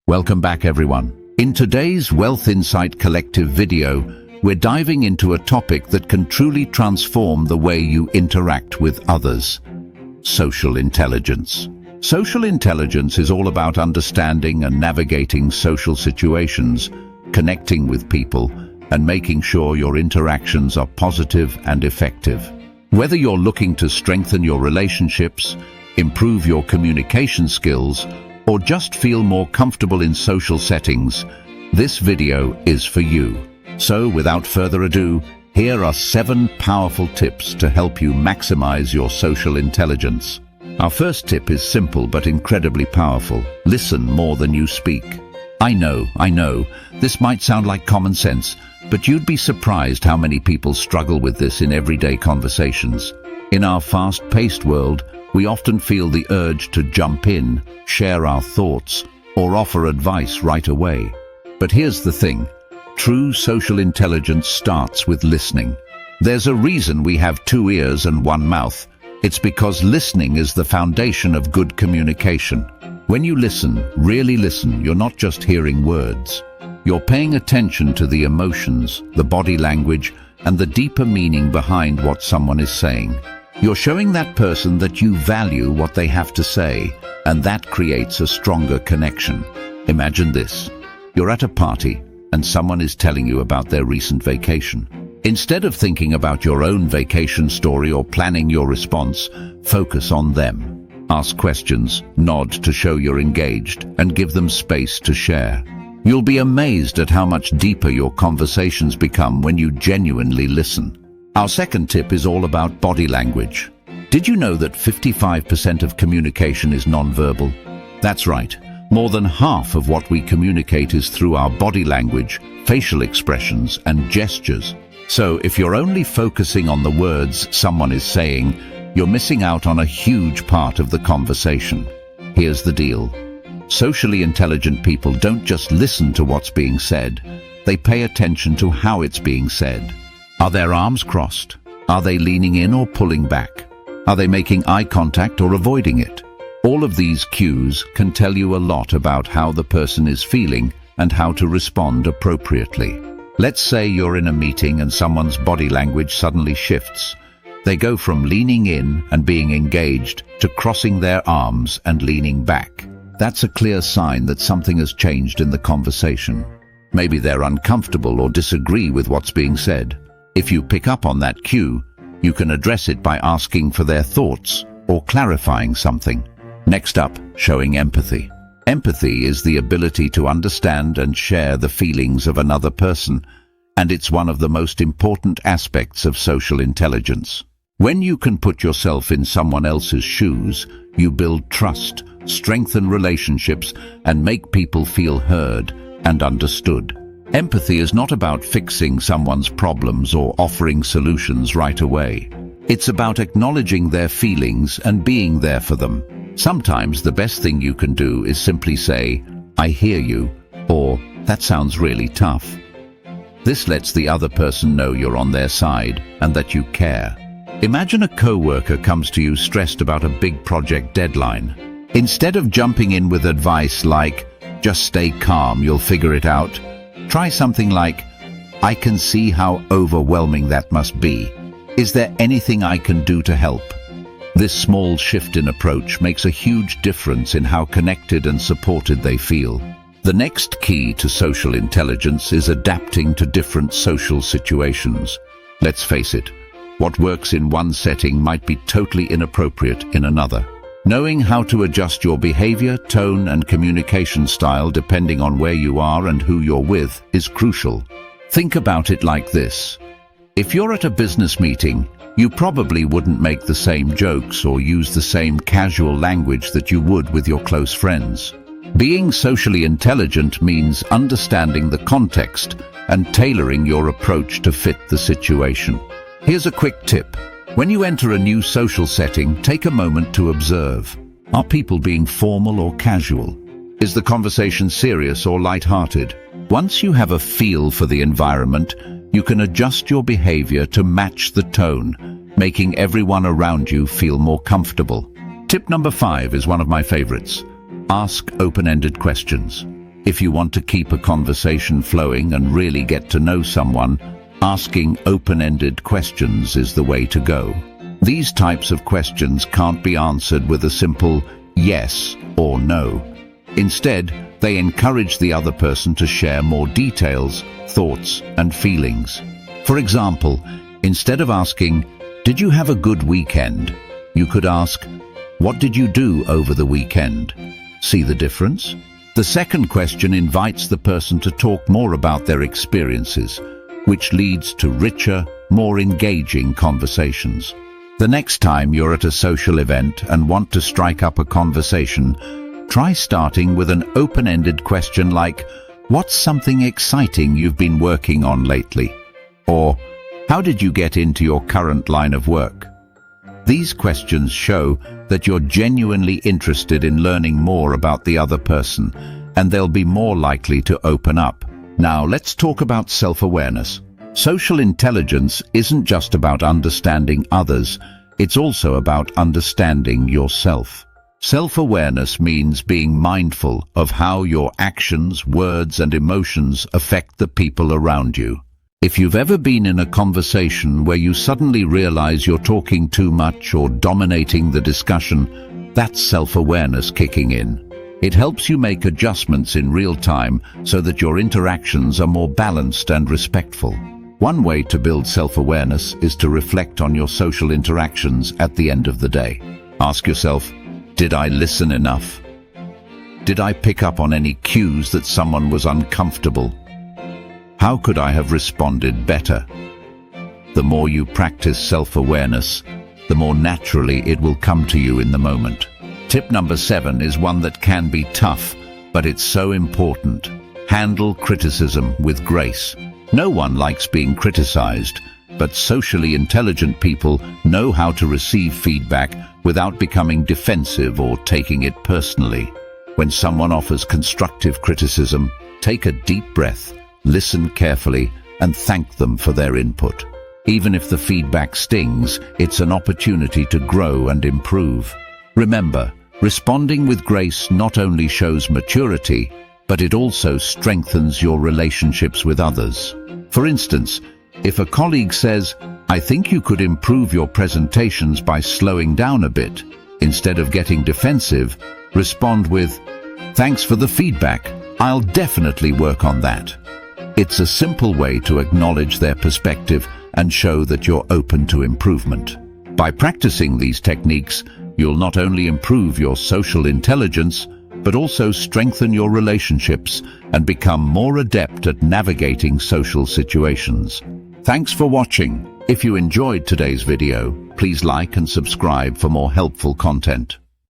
Welcome back, everyone. In today's Wealth Insight Collective video, we're diving into a topic that can truly transform the way you interact with others: social intelligence. Social intelligence is all about understanding and navigating social situations, connecting with people, and making sure your interactions are positive and effective. Whether you're looking to strengthen your relationships, improve your communication skills, or just feel more comfortable in social settings, this video is for you. So, without further ado, here are 7 powerful tips to help you maximize your social intelligence. Our first tip is simple but incredibly powerful. Listen more than you speak. I know, this might sound like common sense, but you'd be surprised how many people struggle with this in everyday conversations. In our fast-paced world, we often feel the urge to jump in, share our thoughts, or offer advice right away. But here's the thing: true social intelligence starts with listening. There's a reason we have 2 ears and 1 mouth. It's because listening is the foundation of good communication. When you listen, really listen, you're not just hearing words. You're paying attention to the emotions, the body language, and the deeper meaning behind what someone is saying. You're showing that person that you value what they have to say, and that creates a stronger connection. Imagine this: you're at a party, and someone is telling you about their recent vacation. Instead of thinking about your own vacation story or planning your response, focus on them. Ask questions, nod to show you're engaged, and give them space to share. You'll be amazed at how much deeper your conversations become when you genuinely listen. Our second tip is all about body language. Did you know that 55% of communication is nonverbal? That's right. More than half of what we communicate is through our body language, facial expressions, and gestures. So if you're only focusing on the words someone is saying, you're missing out on a huge part of the conversation. Here's the deal: socially intelligent people don't just listen to what's being said, they pay attention to how it's being said. Are their arms crossed? Are they leaning in or pulling back? Are they making eye contact or avoiding it? All of these cues can tell you a lot about how the person is feeling and how to respond appropriately. Let's say you're in a meeting and someone's body language suddenly shifts. They go from leaning in and being engaged to crossing their arms and leaning back. That's a clear sign that something has changed in the conversation. Maybe they're uncomfortable or disagree with what's being said. If you pick up on that cue, you can address it by asking for their thoughts or clarifying something. Next up, showing empathy. Empathy is the ability to understand and share the feelings of another person, and it's one of the most important aspects of social intelligence. When you can put yourself in someone else's shoes, you build trust, strengthen relationships, and make people feel heard and understood. Empathy is not about fixing someone's problems or offering solutions right away. It's about acknowledging their feelings and being there for them. Sometimes the best thing you can do is simply say, "I hear you," or "That sounds really tough." This lets the other person know you're on their side and that you care. Imagine a coworker comes to you stressed about a big project deadline. Instead of jumping in with advice like, "Just stay calm, you'll figure it out," try something like, "I can see how overwhelming that must be. Is there anything I can do to help?" This small shift in approach makes a huge difference in how connected and supported they feel. The next key to social intelligence is adapting to different social situations. Let's face it, what works in one setting might be totally inappropriate in another. Knowing how to adjust your behavior, tone, and communication style depending on where you are and who you're with is crucial. Think about it like this: if you're at a business meeting, you probably wouldn't make the same jokes or use the same casual language that you would with your close friends. Being socially intelligent means understanding the context and tailoring your approach to fit the situation. Here's a quick tip. When you enter a new social setting, take a moment to observe. Are people being formal or casual? Is the conversation serious or light-hearted? Once you have a feel for the environment, you can adjust your behavior to match the tone, making everyone around you feel more comfortable. Tip number 5 is one of my favorites. Ask open-ended questions. If you want to keep a conversation flowing and really get to know someone, asking open-ended questions is the way to go. These types of questions can't be answered with a simple yes or no. Instead, they encourage the other person to share more details, thoughts, and feelings. For example, instead of asking, "Did you have a good weekend?" you could ask, "What did you do over the weekend?" See the difference? The second question invites the person to talk more about their experiences, which leads to richer, more engaging conversations. The next time you're at a social event and want to strike up a conversation, try starting with an open-ended question like, "What's something exciting you've been working on lately?" Or, "How did you get into your current line of work?" These questions show that you're genuinely interested in learning more about the other person, and they'll be more likely to open up. Now, let's talk about self-awareness. Social intelligence isn't just about understanding others, it's also about understanding yourself. Self-awareness means being mindful of how your actions, words, and emotions affect the people around you. If you've ever been in a conversation where you suddenly realize you're talking too much or dominating the discussion, that's self-awareness kicking in. It helps you make adjustments in real time so that your interactions are more balanced and respectful. One way to build self-awareness is to reflect on your social interactions at the end of the day. Ask yourself, did I listen enough? Did I pick up on any cues that someone was uncomfortable? How could I have responded better? The more you practice self-awareness, the more naturally it will come to you in the moment. Tip number 7 is one that can be tough, but it's so important. Handle criticism with grace. No one likes being criticized, but socially intelligent people know how to receive feedback without becoming defensive or taking it personally. When someone offers constructive criticism, take a deep breath, listen carefully, and thank them for their input. Even if the feedback stings, it's an opportunity to grow and improve. Remember, responding with grace not only shows maturity, but it also strengthens your relationships with others. For instance, if a colleague says, "I think you could improve your presentations by slowing down a bit," instead of getting defensive, respond with, "Thanks for the feedback. I'll definitely work on that." It's a simple way to acknowledge their perspective and show that you're open to improvement. By practicing these techniques, you'll not only improve your social intelligence, but also strengthen your relationships and become more adept at navigating social situations. Thanks for watching. If you enjoyed today's video, please like and subscribe for more helpful content.